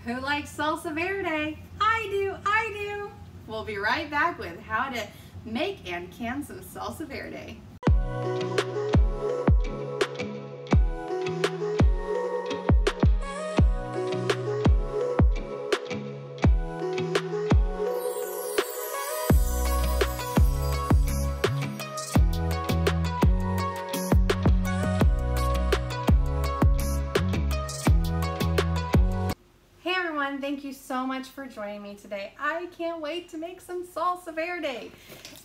Who likes salsa verde? I do, I do. We'll be right back with how to make and can some salsa verde. Thank you so much for joining me today. I can't wait to make some salsa verde.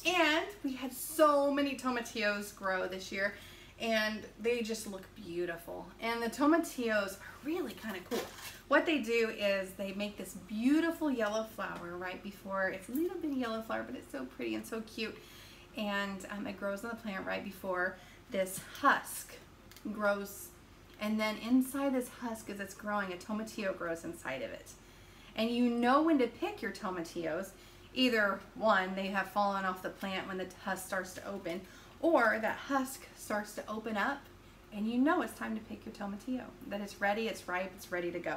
And we had so many tomatillos grow this year and they just look beautiful. And the tomatillos are really kind of cool. What they do is they make this beautiful yellow flower right before, it's a little bitty yellow flower, but it's so pretty and so cute. And it grows on the plant right before this husk grows. And then inside this husk, as it's growing, a tomatillo grows inside of it. And you know when to pick your tomatillos. Either one, they have fallen off the plant when the husk starts to open, or that husk starts to open up and you know it's time to pick your tomatillo. That it's ready, it's ripe, it's ready to go.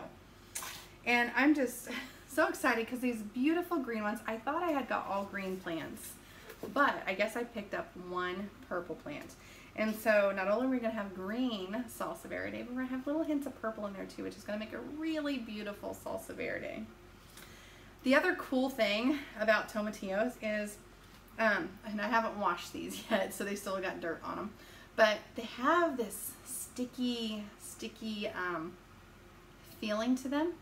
And I'm just so excited because these beautiful green ones, I thought I had got all green plants, but I guess I picked up one purple plant. And so not only are we going to have green salsa verde, but we're going to have little hints of purple in there too, which is going to make a really beautiful salsa verde. The other cool thing about tomatillos is, and I haven't washed these yet, so they still got dirt on them, but they have this sticky feeling to them.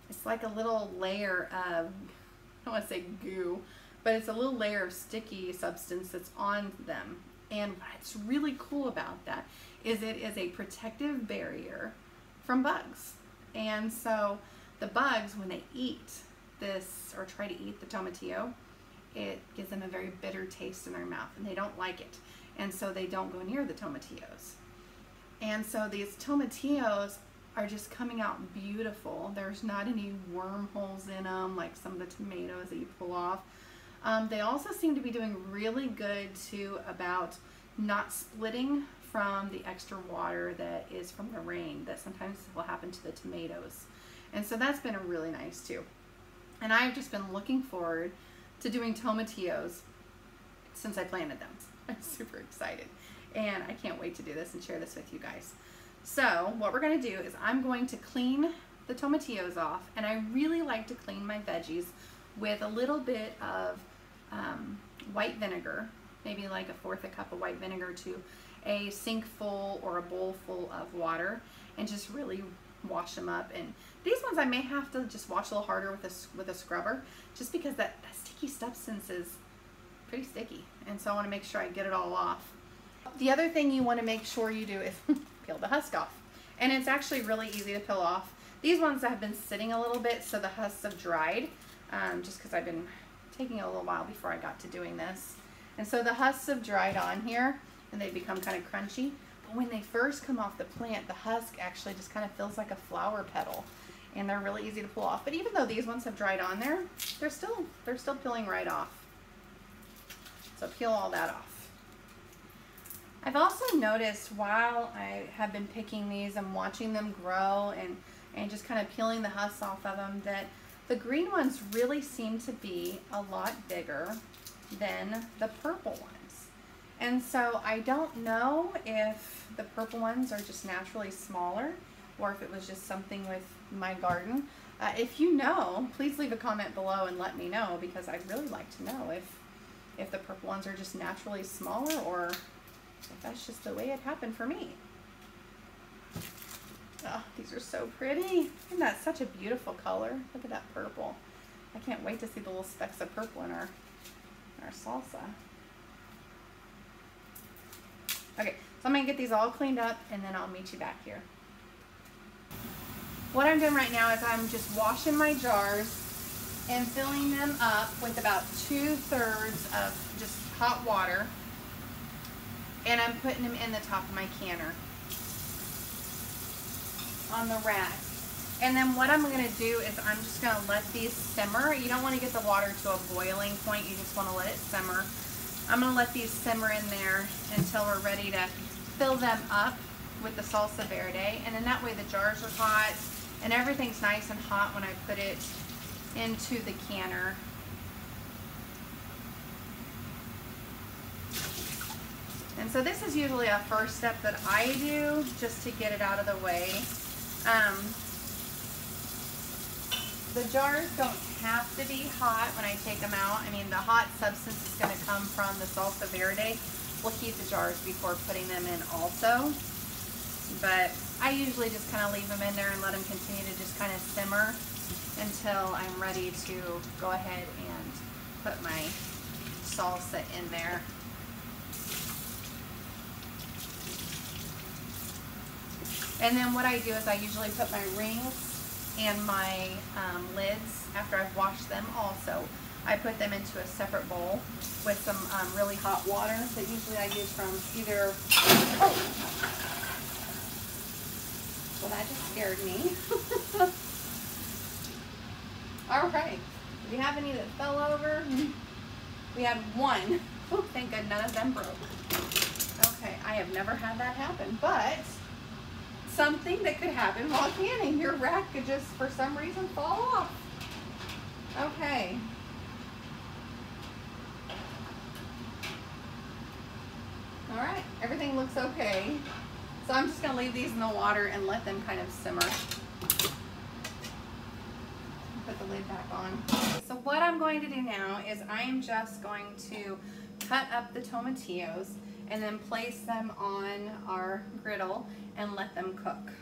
It's like a little layer of, I don't want to say goo, but it's a little layer of sticky substance that's on them. And what's really cool about that is it is a protective barrier from bugs. And so the bugs, when they eat this or try to eat the tomatillo, it gives them a very bitter taste in their mouth and they don't like it. And so they don't go near the tomatillos. And so these tomatillos are just coming out beautiful. There's not any wormholes in them like some of the tomatoes that you pull off. They also seem to be doing really good too about not splitting from the extra water that is from the rain that sometimes will happen to the tomatoes. And so that's been really nice too. And I've just been looking forward to doing tomatillos since I planted them. I'm super excited and I can't wait to do this and share this with you guys. So what we're going to do is I'm going to clean the tomatillos off, and I really like to clean my veggies with a little bit of white vinegar, maybe like 1/4 cup of white vinegar to a sink full or a bowl full of water, and just really wash them up. And these ones I may have to just wash a little harder with a scrubber, just because that sticky substance is pretty sticky, and so I want to make sure I get it all off. The other thing you want to make sure you do is peel the husk off, and it's actually really easy to peel off. These ones have been sitting a little bit, so the husks have dried, just because I've been taking a little while before I got to doing this. And so the husks have dried on here and they become kind of crunchy. But when they first come off the plant, the husk actually just kind of feels like a flower petal, and they're really easy to pull off. But even though these ones have dried on there, they're still peeling right off. So peel all that off. I've also noticed while I have been picking these and watching them grow and just kind of peeling the husks off of them, that the green ones really seem to be a lot bigger than the purple ones. And so I don't know if the purple ones are just naturally smaller or if it was just something with my garden. If you know, please leave a comment below and let me know, because I'd really like to know if the purple ones are just naturally smaller or if that's just the way it happened for me. Oh, these are so pretty. Isn't that such a beautiful color? Look at that purple. I can't wait to see the little specks of purple in our salsa. Okay, so I'm gonna get these all cleaned up and then I'll meet you back here. What I'm doing right now is I'm just washing my jars and filling them up with about 2/3 of just hot water, and I'm putting them in the top of my canner on the rack. And then what I'm going to do is I'm just going to let these simmer. You don't want to get the water to a boiling point, you just want to let it simmer. I'm going to let these simmer in there until we're ready to fill them up with the salsa verde, and then that way the jars are hot And everything's nice and hot when I put it into the canner. And so this is usually a first step that I do just to get it out of the way. The jars don't have to be hot when I take them out. I mean, the hot substance is going to come from the Salsa Verde. We'll heat the jars before putting them in also. But I usually just kind of leave them in there and let them continue to just kind of simmer until I'm ready to go ahead and put my salsa in there. And then what I do is I usually put my rings and my lids, after I've washed them also, I put them into a separate bowl with some really hot water that usually I use from either, oh, well that just scared me. All right, do you have any that fell over? We had one. Oh, thank God none of them broke. Okay, I have never had that happen, but something that could happen while canning. Your rack could just, for some reason, fall off. Okay. All right, everything looks okay. So I'm just gonna leave these in the water and let them kind of simmer. Put the lid back on. So what I'm going to do now is I am just going to cut up the tomatillos and then place them on our griddle and let them cook.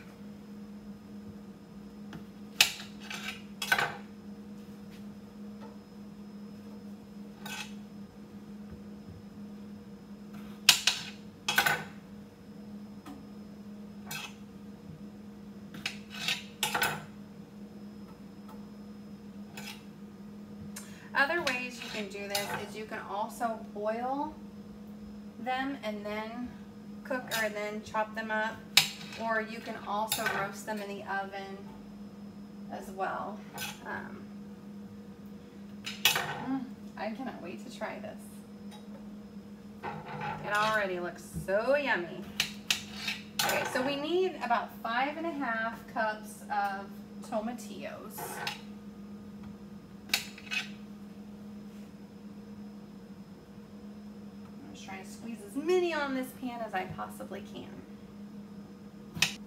Other ways you can do this is you can also boil them and then cook or then chop them up, or you can also roast them in the oven as well. I cannot wait to try this. It already looks so yummy. Okay, so we need about 5½ cups of tomatillos. Trying to squeeze as many on this pan as I possibly can.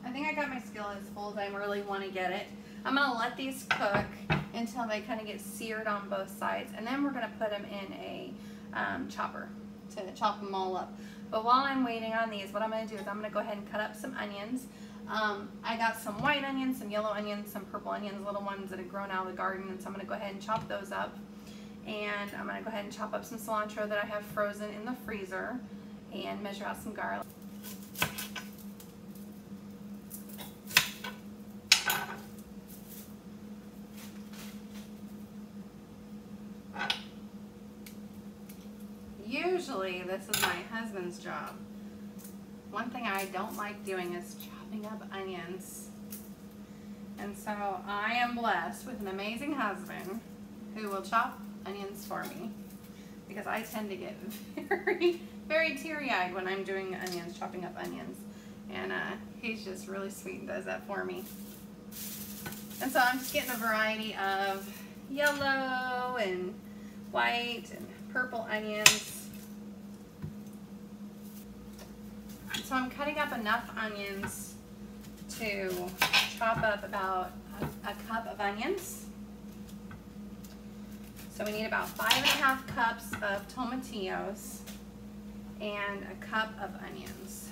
I think I got my skillet as full as I really want to get it. I'm going to let these cook until they kind of get seared on both sides, and then we're going to put them in a chopper to chop them all up. But while I'm waiting on these, what I'm going to do is I'm going to go ahead and cut up some onions. I got some white onions, some yellow onions, some purple onions, little ones that have grown out of the garden, and so I'm going to go ahead and chop those up. And I'm going to go ahead and chop up some cilantro that I have frozen in the freezer and measure out some garlic. Usually this is my husband's job. One thing I don't like doing is chopping up onions. And so I am blessed with an amazing husband who will chop onions for me, because I tend to get very teary-eyed when I'm doing onions, chopping up onions, and he's just really sweet and does that for me. And so I'm just getting a variety of yellow and white and purple onions. So I'm cutting up enough onions to chop up about a cup of onions. So we need about 5½ cups of tomatillos and a cup of onions.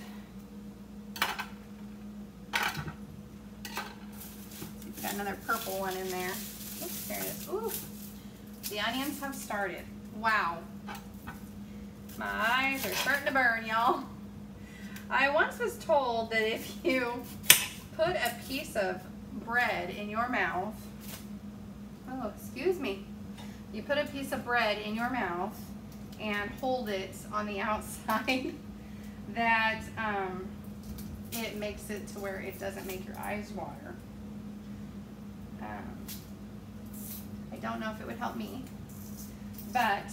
We've got another purple one in there. Oops, there it is. Ooh, the onions have started. Wow. My eyes are starting to burn, y'all. I once was told that if you put a piece of bread in your mouth, oh, excuse me. You put a piece of bread in your mouth and hold it on the outside, that it makes it to where it doesn't make your eyes water. I don't know if it would help me, but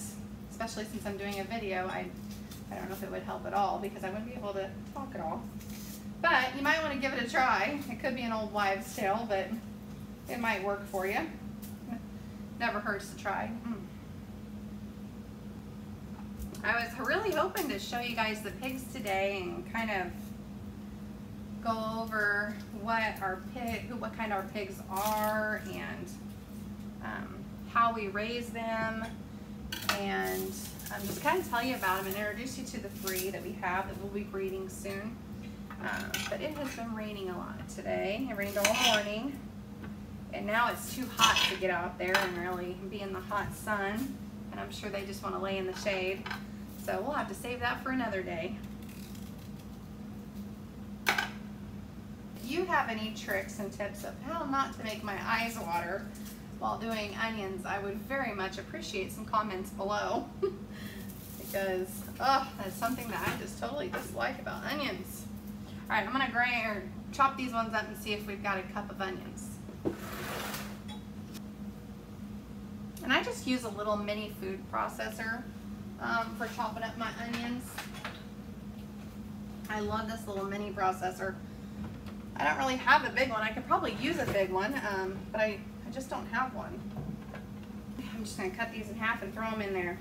especially since I'm doing a video, I don't know if it would help at all, because I wouldn't be able to talk at all. But you might want to give it a try. It could be an old wives' tale, but It might work for you. Never hurts to try. I was really hoping to show you guys the pigs today and kind of go over what kind our pigs are and how we raise them, and just kind of tell you about them and introduce you to the 3 that we have that we'll be breeding soon. But it has been raining a lot today. It rained all morning, and now it's too hot to get out there and really be in the hot sun, and I'm sure they just want to lay in the shade, so we'll have to save that for another day. If you have any tricks and tips of how not to make my eyes water while doing onions, I would very much appreciate some comments below because that's something that I just totally dislike about onions. All right, I'm gonna chop these ones up and see if we've got a cup of onions. And I just use a little mini food processor for chopping up my onions. I love this little mini processor. I don't really have a big one. I could probably use a big one, but I just don't have one. I'm just gonna cut these in half and throw them in there.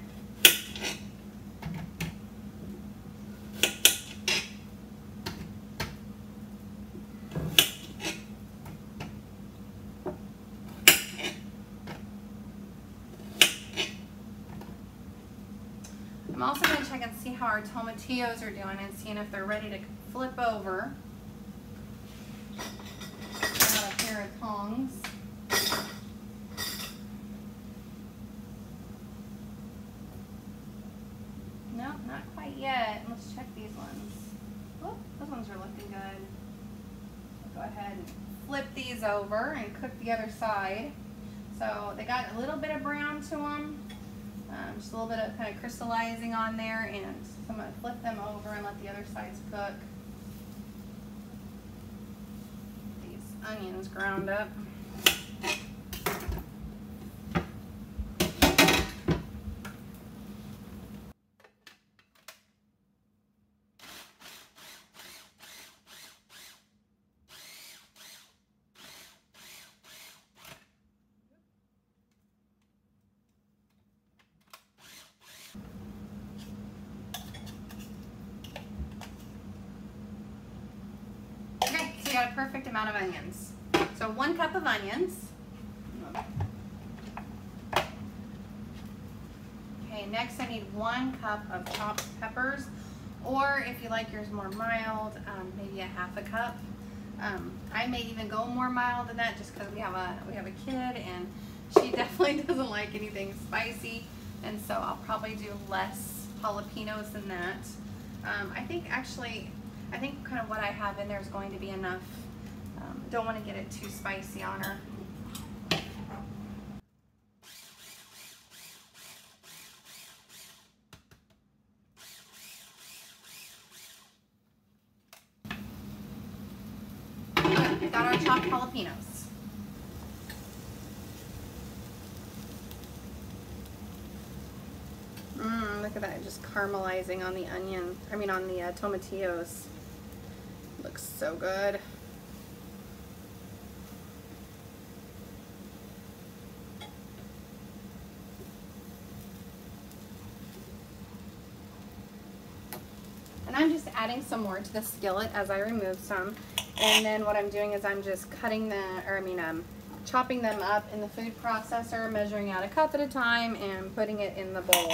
I'm also going to check and see how our tomatillos are doing and seeing if they're ready to flip over. Got a pair of tongs. No, not quite yet. Let's check these ones. Oh, those ones are looking good. Go ahead and flip these over and cook the other side. So they got a little bit of brown to them. Just a little bit of kind of crystallizing on there, and so I'm going to flip them over and let the other sides cook. These onions ground up. Got a perfect amount of onions. So 1 cup of onions. Okay, next I need 1 cup of chopped peppers, or if you like yours more mild, maybe a half a cup. I may even go more mild than that just because we have a kid and she definitely doesn't like anything spicy, and so I'll probably do less jalapenos than that. I think kind of what I have in there is going to be enough. Don't want to get it too spicy on her. Okay, got our chopped jalapenos. Look at that, just caramelizing on the onion. I mean on the tomatillos. Looks so good. And I'm just adding some more to the skillet as I remove some. And then what I'm doing is I'm just cutting chopping them up in the food processor, measuring out a cup at a time and putting it in the bowl.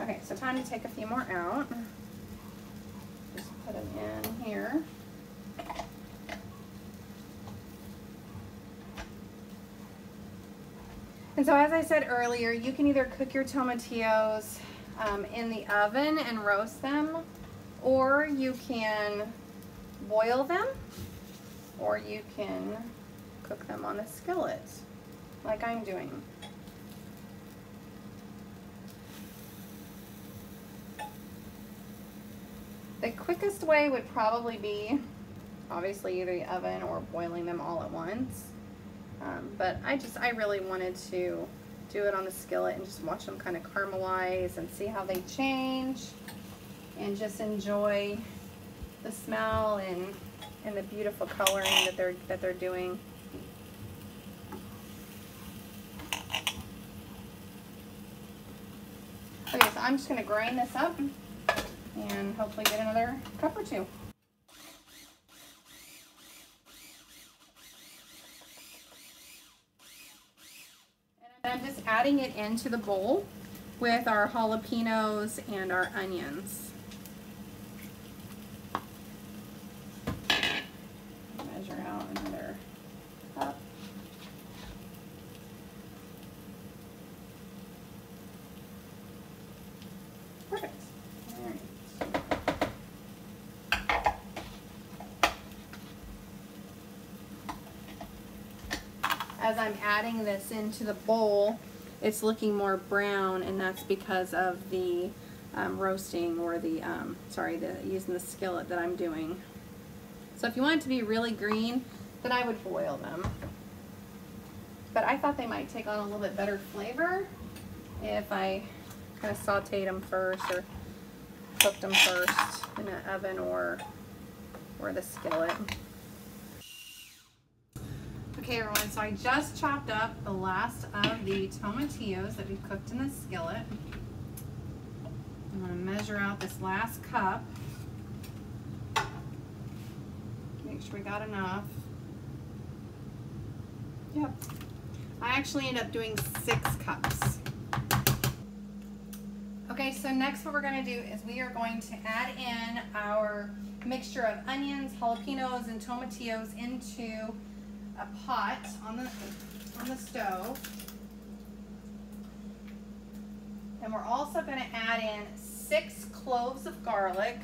Okay, so time to take a few more out. Just put them in here. And so as I said earlier, you can either cook your tomatillos in the oven and roast them, or you can boil them, or you can cook them on a skillet like I'm doing. The quickest way would probably be obviously either the oven or boiling them all at once. But I really wanted to do it on the skillet and just watch them kind of caramelize and see how they change. and just enjoy the smell and the beautiful coloring that they're doing. Okay, so I'm just going to grind this up and hopefully get another cup or two. And I'm just adding it into the bowl with our jalapenos and our onions. Measure out another cup. Perfect. All right. As I'm adding this into the bowl, it's looking more brown, and that's because of the roasting, or the using the skillet that I'm doing. So if you want it to be really green, then I would boil them. But I thought they might take on a little bit better flavor if I kind of sauteed them first, or cooked them first in the oven or the skillet. Okay everyone, so I just chopped up the last of the tomatillos that we cooked in the skillet. I'm going to measure out this last cup. Make sure we got enough. Yep. I actually end up doing 6 cups. Okay, so next what we're going to do is we are going to add in our mixture of onions, jalapenos, and tomatillos into a pot on the stove. And we're also going to add in 6 cloves of garlic.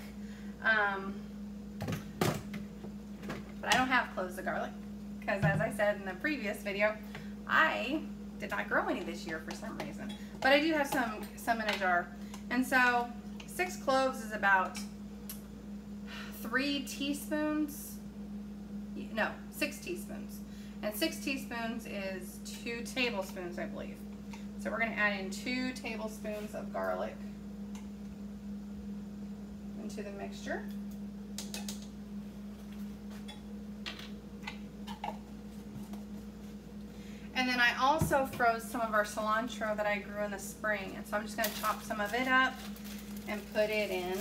But I don't have cloves of garlic because, as I said in the previous video, I did not grow any this year for some reason. But I do have some in a jar. And so 6 cloves is about 3 teaspoons. No, 6 teaspoons. And 6 teaspoons is 2 tablespoons, I believe. So we're going to add in 2 tablespoons of garlic into the mixture. And then I also froze some of our cilantro that I grew in the spring. And so I'm just going to chop some of it up and put it in.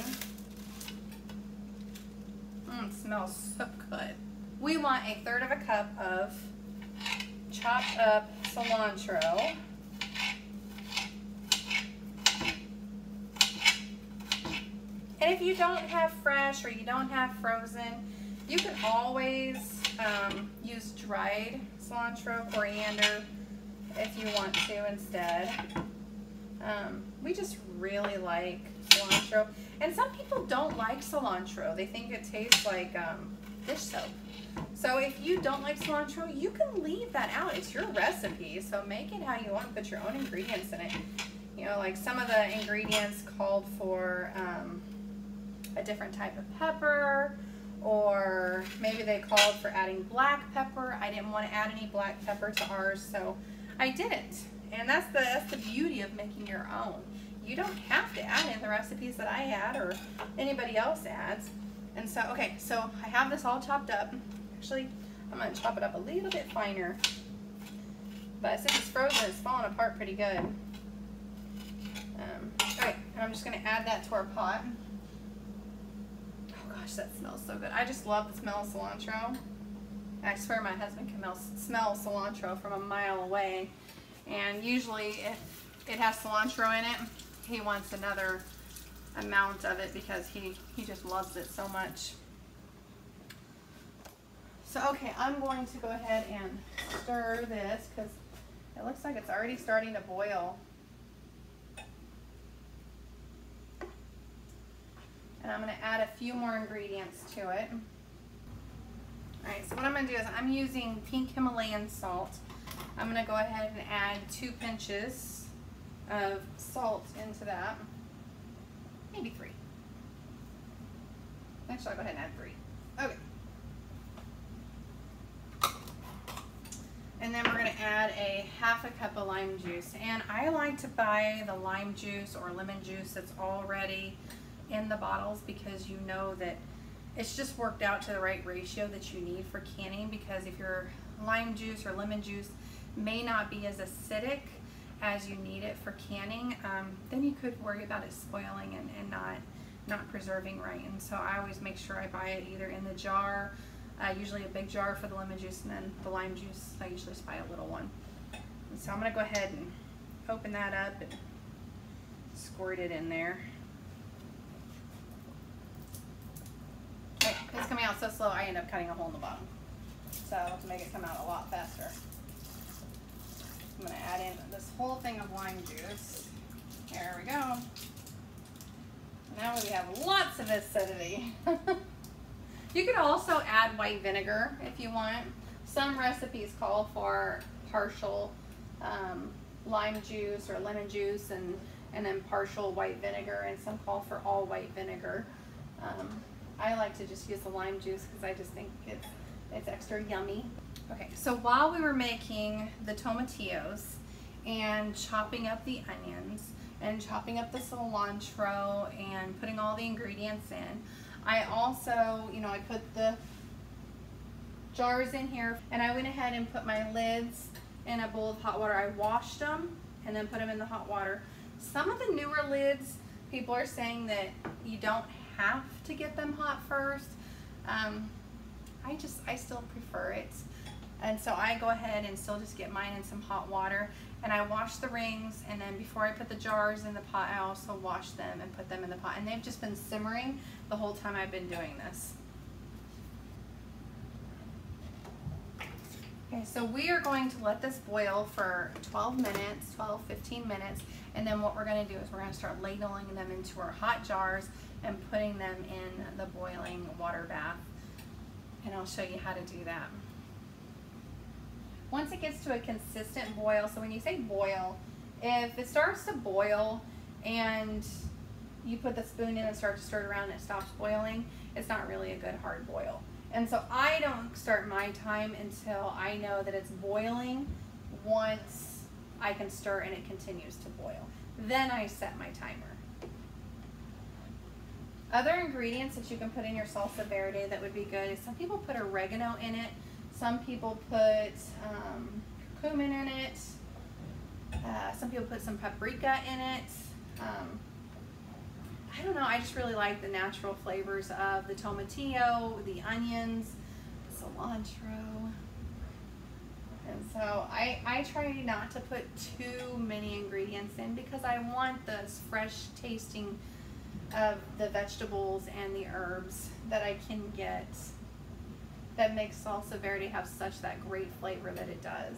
It smells so good. We want 1/3 of a cup of chopped up cilantro. And if you don't have fresh or you don't have frozen, you can always use dried cilantro, coriander, if you want to instead. We just really like cilantro. And some people don't like cilantro. They think it tastes like dish soap. So if you don't like cilantro, you can leave that out. It's your recipe, so make it how you want. Put your own ingredients in it. You know, like some of the ingredients called for a different type of pepper, or maybe they called for adding black pepper. I didn't want to add any black pepper to ours, so I didn't. And that's the beauty of making your own. You don't have to add in the recipes that I add or anybody else adds. And so, okay, so I have this all chopped up. Actually, I'm going to chop it up a little bit finer. But since it's frozen, it's falling apart pretty good. Okay, and I'm just going to add that to our pot. Oh gosh, that smells so good. I just love the smell of cilantro. I swear my husband can smell cilantro from a mile away. And usually if it has cilantro in it, he wants another amount of it because he just loves it so much. So okay, I'm going to go ahead and stir this because it looks like it's already starting to boil. And I'm going to add a few more ingredients to it. Alright, so what I'm going to do is I'm using pink Himalayan salt. I'm going to go ahead and add 2 pinches of salt into that. Maybe 3. Actually, I'll go ahead and add 3. Okay. And then we're going to add a 1/2 cup of lime juice. And I like to buy the lime juice or lemon juice that's already in the bottles because you know that it's just worked out to the right ratio that you need for canning, because if your lime juice or lemon juice may not be as acidic as you need it for canning, then you could worry about it spoiling and not preserving right. And so I always make sure I buy it either in the jar, usually a big jar for the lemon juice, and then the lime juice I usually just buy a little one. And so I'm going to go ahead and open that up and squirt it in there. Okay, it's coming out so slow I end up cutting a hole in the bottom, so to make it come out a lot faster. I'm going to add in this whole thing of lime juice. There we go. Now we have lots of acidity. You could also add white vinegar if you want. Some recipes call for partial lime juice or lemon juice and then partial white vinegar, and some call for all white vinegar. I like to just use the lime juice because I just think it's extra yummy. Okay, so while we were making the tomatillos and chopping up the onions and chopping up the cilantro and putting all the ingredients in, I also, you know, I put the jars in here and I went ahead and put my lids in a bowl of hot water. I washed them and then put them in the hot water. Some of the newer lids, people are saying that you don't have to get them hot first. I still prefer it. And so I go ahead and still just get mine in some hot water, and I wash the rings, and then before I put the jars in the pot, I also wash them and put them in the pot. And they've just been simmering the whole time I've been doing this. Okay, so we are going to let this boil for 12 minutes, 15 minutes, and then what we're going to do is we're going to start ladling them into our hot jars and putting them in the boiling water bath. And I'll show you how to do that. Once it gets to a consistent boil, so when you say boil, if it starts to boil and you put the spoon in and start to stir it around and it stops boiling, it's not really a good hard boil. And so I don't start my time until I know that it's boiling. Once I can stir and it continues to boil, then I set my timer. Other ingredients that you can put in your salsa verde that would be good is some people put oregano in it. Some people put cumin in it. Some people put some paprika in it. I don't know, I just really like the natural flavors of the tomatillo, the onions, cilantro. And so I try not to put too many ingredients in because I want this fresh tasting of the vegetables and the herbs that I can get that makes salsa verde have such that great flavor that it does.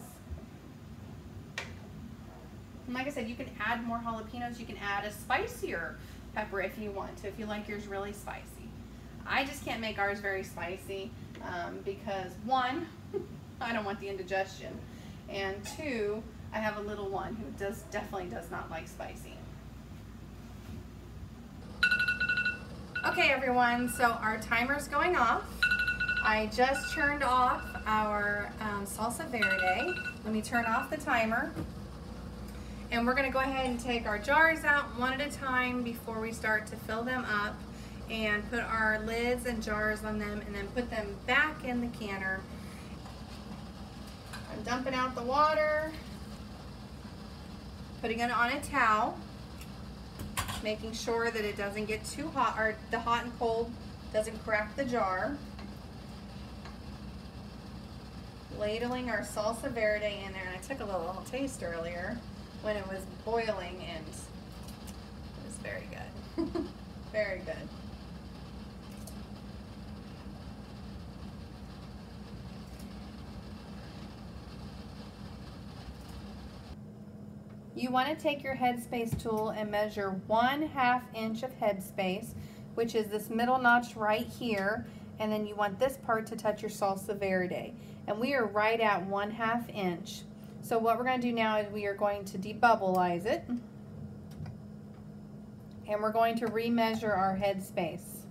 And like I said, you can add more jalapenos. You can add a spicier pepper if you want to, if you like yours really spicy. I just can't make ours very spicy because one, I don't want the indigestion, and two, I have a little one who definitely does not like spicy. Okay everyone, so our timer's going off. I just turned off our salsa verde. Let me turn off the timer. And we're gonna go ahead and take our jars out one at a time before we start to fill them up and put our lids and jars on them and then put them back in the canner. I'm dumping out the water, putting it on a towel, making sure that it doesn't get too hot, or the hot and cold doesn't crack the jar. Ladling our salsa verde in there, and I took a little taste earlier when it was boiling, and it was very good. Very good. You want to take your headspace tool and measure 1/2 inch of headspace, which is this middle notch right here, and then you want this part to touch your salsa verde. And we are right at 1/2 inch. So what we're going to do now is we are going to debubbleize it, and we're going to remeasure our headspace,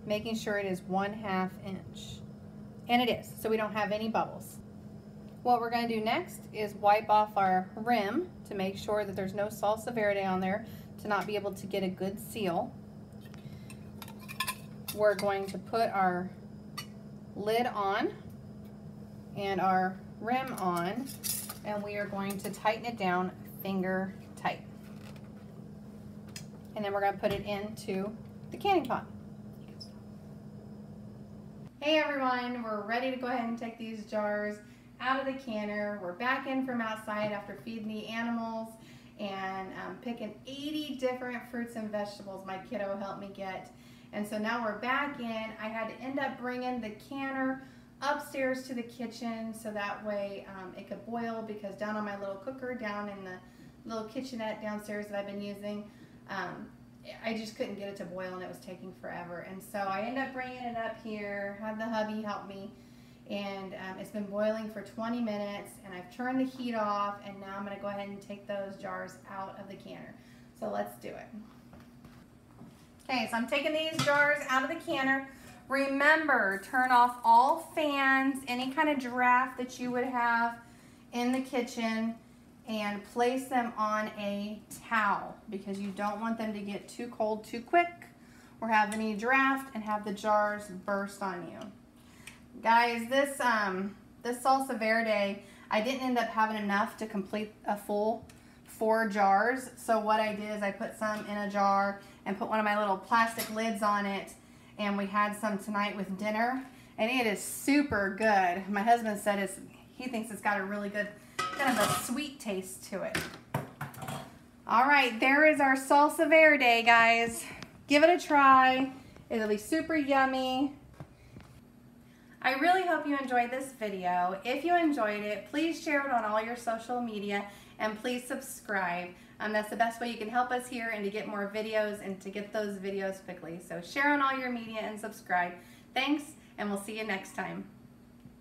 making sure it is 1/2 inch. And it is, so we don't have any bubbles. What we're going to do next is wipe off our rim to make sure that there's no salsa verde on there, to not be able to get a good seal. we're going to put our lid on and our rim on, and we are going to tighten it down finger tight. And then we're going to put it into the canning pot. Hey everyone, we're ready to go ahead and take these jars out of the canner. We're back in from outside after feeding the animals and picking 80 different fruits and vegetables my kiddo helped me get. And so now we're back in. I had to end up bringing the canner upstairs to the kitchen so that way it could boil, because down on my little cooker down in the little kitchenette downstairs that I've been using, I just couldn't get it to boil and it was taking forever. And so I ended up bringing it up here, had the hubby help me, and it's been boiling for 20 minutes, and I've turned the heat off, and now I'm going to go ahead and take those jars out of the canner. So let's do it. Okay, so I'm taking these jars out of the canner. Remember, turn off all fans, any kind of draft that you would have in the kitchen, and place them on a towel because you don't want them to get too cold too quick or have any draft and have the jars burst on you. Guys, this Salsa Verde, I didn't end up having enough to complete a full 4 jars. So what I did is I put some in a jar and put one of my little plastic lids on it, and we had some tonight with dinner, and it is super good. My husband said he thinks it's got a really good kind of a sweet taste to it. All right, there is our Salsa Verde, guys. Give it a try. It'll be super yummy. I really hope you enjoyed this video. If you enjoyed it, please share it on all your social media, and please subscribe. That's the best way you can help us here and to get more videos and to get those videos quickly. So share on all your media and subscribe. Thanks, and we'll see you next time.